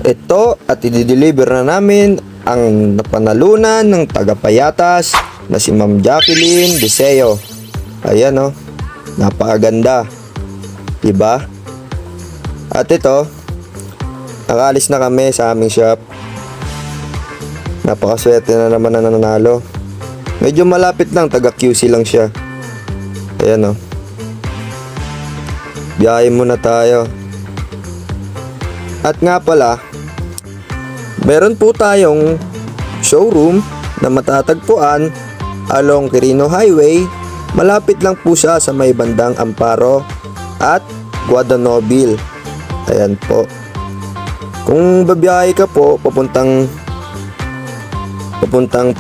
Ito at i-deliver na namin ang napanalunan ng tagapayatas na si Ma'am Jacqueline Deseo. Ayan o, napakaganda. Diba? At ito, nakalis na kami sa aming shop. Napakaswerte na naman na nanalo. Medyo malapit lang, taga QC lang siya. Ayan o. Biyahe muna tayo. At nga pala, meron po tayong showroom na matatagpuan along Quirino Highway. Malapit lang po siya sa may bandang Amparo at Guadagnobile. Ayan po. Kung babiyahe ka po papuntang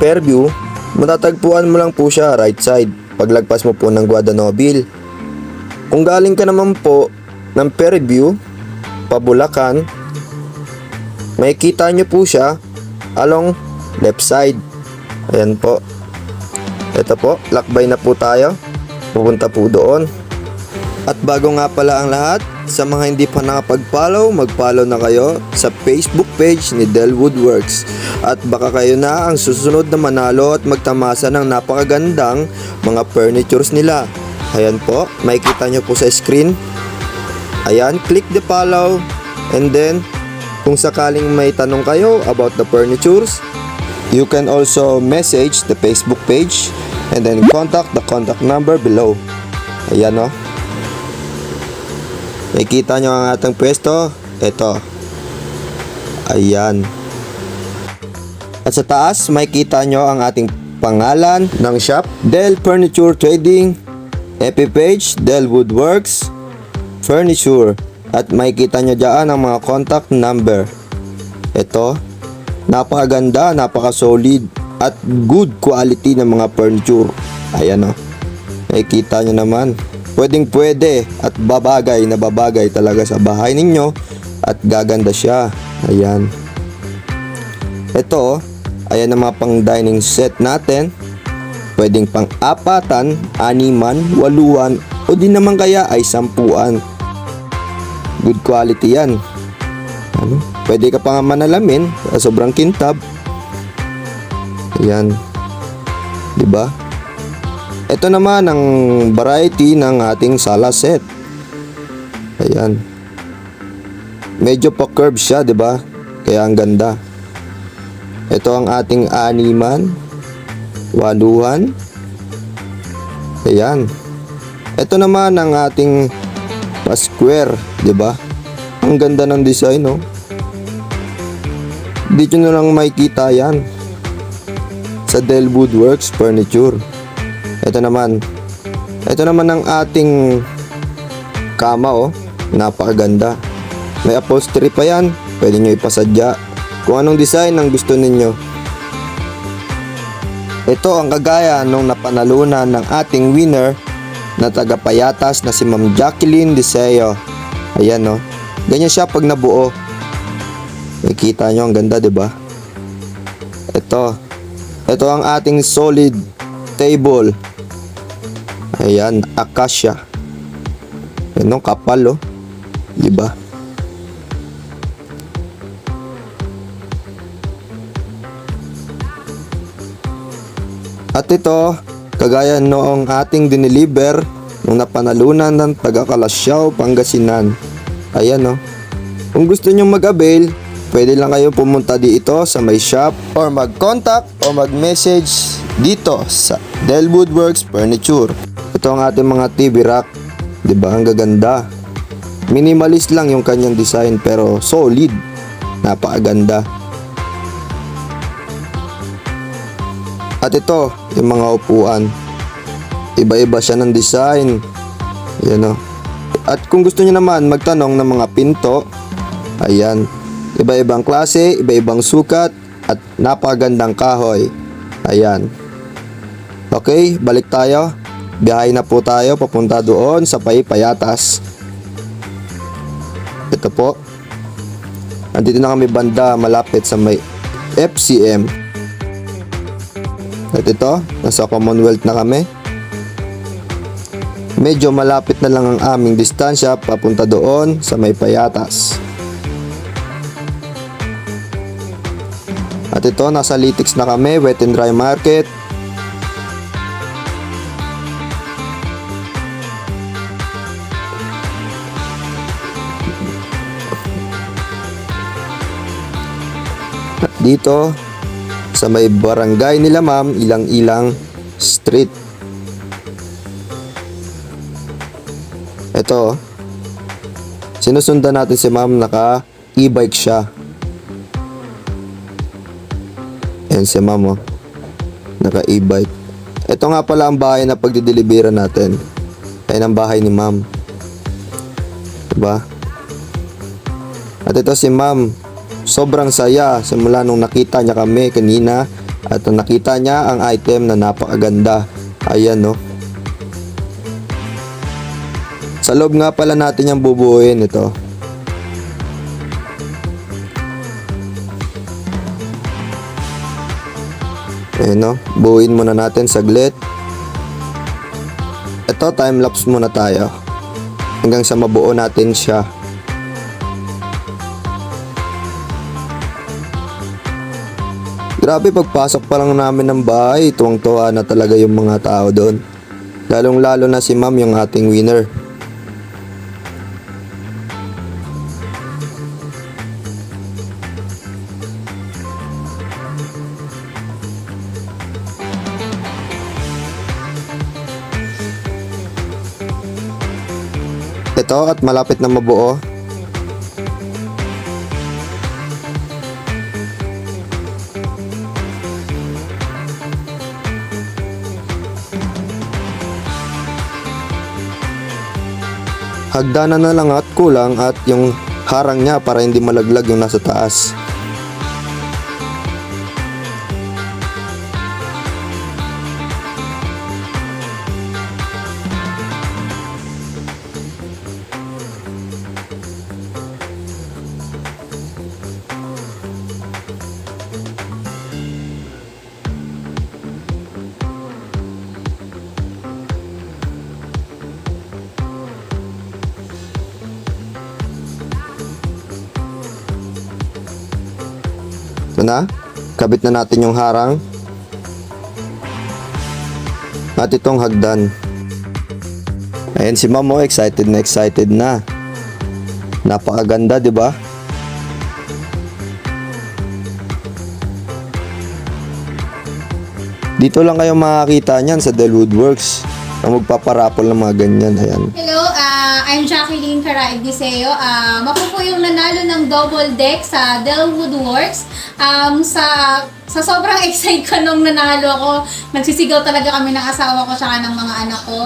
Fairview, matatagpuan mo lang po siya right side paglagpas mo po ng Guadagnobile. Kung galing ka naman po ng Fairview pabulakan, makikita nyo po siya along left side. Ayan po. Ito po, lakbay na po tayo. Pupunta po doon. At bago nga pala ang lahat, sa mga hindi pa nakapag-follow, mag-follow na kayo sa Facebook page ni Del Woodworks. At baka kayo na ang susunod na manalo at magtamasa ng napakagandang mga furnitures nila. Ayan po, makikita nyo po sa screen. Ayan, click the follow. And then, kung sakaling may tanong kayo about the furnitures, you can also message the Facebook page and then contact the contact number below. Ayan o. Nakikita nyo ang ating pwesto. Ito. Ayan. At sa taas, makikita nyo ang ating pangalan ng shop. Del Furniture Trading. FB page, Del Woodworks Furniture. At makikita nyo dyan ang mga contact number. Ito. Napakaganda, napaka-solid at good quality ng mga furniture. Ayan o. Nakikita nyo naman. Pwedeng pwede at babagay na babagay talaga sa bahay ninyo at gaganda siya. Ayan. Ito, ayan ang mga pang dining set natin. Pwedeng pang apatan, animan, waluan o di naman kaya ay sampuan. Good quality yan. Ano? Pwede ka pa nga manalamin sa sobrang kintab. Ayan. Diba? Ito naman ang variety ng ating sala set. Ayan. Medyo pa curve siya, 'di ba? Kaya ang ganda. Ito ang ating animan, waluhan. Ayan. Ito naman ang ating pa-square, 'di ba? Ang ganda ng design, no? Dito nyo lang makikita 'yan sa Del Woodworks Furniture. Ito naman ang ating kama, oh. Napakaganda. May upholstery pa yan. Pwede nyo ipasadya kung anong design ang gusto ninyo. Ito ang kagaya nung napanalunan ng ating winner na tagapayatas na si Ma'am Jacqueline Deseo. Ayan, oh. Ganyan siya pag nabuo. Nakikita nyo, ang ganda, diba? Ito ang ating solid table. Ayan, acacia. Yan, kapal, oh. Diba? At ito, kagaya noong ating dineliver nung napanalunan ng taga Kalasyaw, Pangasinan. Ayan, oh. Kung gusto nyo mag-avail, pwede lang kayo pumunta dito sa may shop or mag-contact o mag-message dito sa Del Woodworks Furniture. Ito ang ating mga TV rack. Diba? Ang gaganda. Minimalist lang yung kanyang design pero solid. Napakaganda. At ito, yung mga upuan. Iba-iba siya ng design. Yan, o. At kung gusto niyo naman magtanong ng mga pinto, ayan. Iba-ibang klase, iba-ibang sukat, at napakagandang kahoy. Ayan. Okay, balik tayo. Biyahe na po tayo papunta doon sa Payatas. Ito po. Nandito na kami banda malapit sa may FCM. At ito, nasa Commonwealth na kami. Medyo malapit na lang ang aming distansya papunta doon sa may Payatas. At ito, nasa Litix na kami, Wet and Dry Market. At dito, sa may barangay nila ma'am, Ilang-Ilang Street. Ito, sinusundan natin si ma'am, naka e-bike siya. Ayan si ma'am, oh. Naka e-bike. Ito nga pala ang bahay na pagdideliveran natin. Ayan ang bahay ni ma'am. Diba? At ito si ma'am, sobrang saya simula nung nakita niya kami kanina at nung nakita niya ang item na napakaganda. Ayan, no. Sa loob nga pala natin yung bubuuin ito. Ayan, no. Buuin muna natin saglit. Ito, time-lapse muna tayo hanggang sa mabuo natin siya. Grabe, pagpasok pa lang namin ng bahay, tuwang-tuwa na talaga yung mga tao doon. Lalong-lalo na si ma'am, yung ating winner. Ito, at malapit na mabuo. Hagdanan na lang at kulang at yung harang niya para hindi malaglag yung nasa taas. Ito na, kabit na natin yung harang at itong hagdan. Ayan si ma'am, oh, excited na. Napakaganda, di ba? Dito lang kayo makakita niyan sa Del Woodworks. Ang magpaparapol ng mga ganyan. Ayan. Hello, I'm Jacqueline Caraig Diseo. Ako po yung nanalo ng double deck sa Del Woodworks. Sa sobrang excited ko nung nanalo ako, nagsisigaw talaga kami ng asawa ko tsaka ng mga anak ko.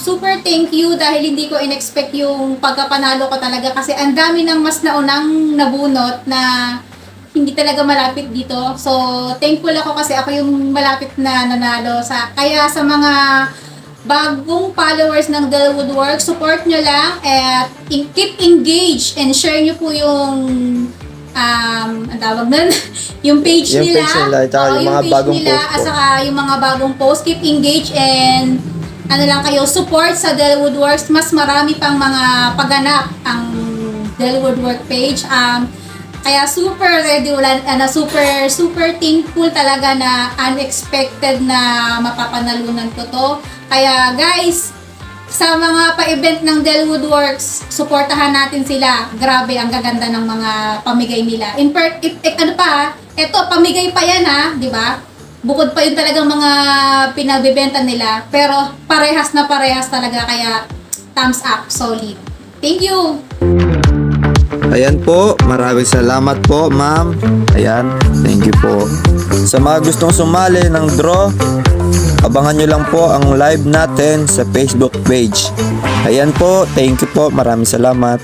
Super thank you dahil hindi ko in-expect yung pagkapanalo ko talaga kasi ang dami ng mas naunang nabunot na hindi talaga malapit dito. So, thankful ako kasi ako yung malapit na nanalo. Kaya sa mga bagong followers ng Del Woodworks, support nyo lang at keep engaged and share nyo po yung ang tawag nun, yung page nila. Yung mga bagong post po. At saka yung mga bagong post, keep engaged and support sa Del Woodworks. Mas marami pang mga pagganap ang Del Woodwork page. Kaya super ready, super thankful talaga na unexpected na mapapanalunan ko to. Kaya guys, sa mga pa-event ng Del Woodworks, suportahan natin sila. Grabe, ang gaganda ng mga pamigay nila. Ito, pamigay pa yan ha, di ba? Bukod pa yun talagang mga pinagbebenta nila. Pero parehas na parehas talaga, kaya thumbs up, solid. Thank you! Ayan po, maraming salamat po ma'am. Ayan, thank you po. Sa mga gustong sumali ng draw, abangan nyo lang po ang live natin sa Facebook page. Ayan po, thank you po, maraming salamat.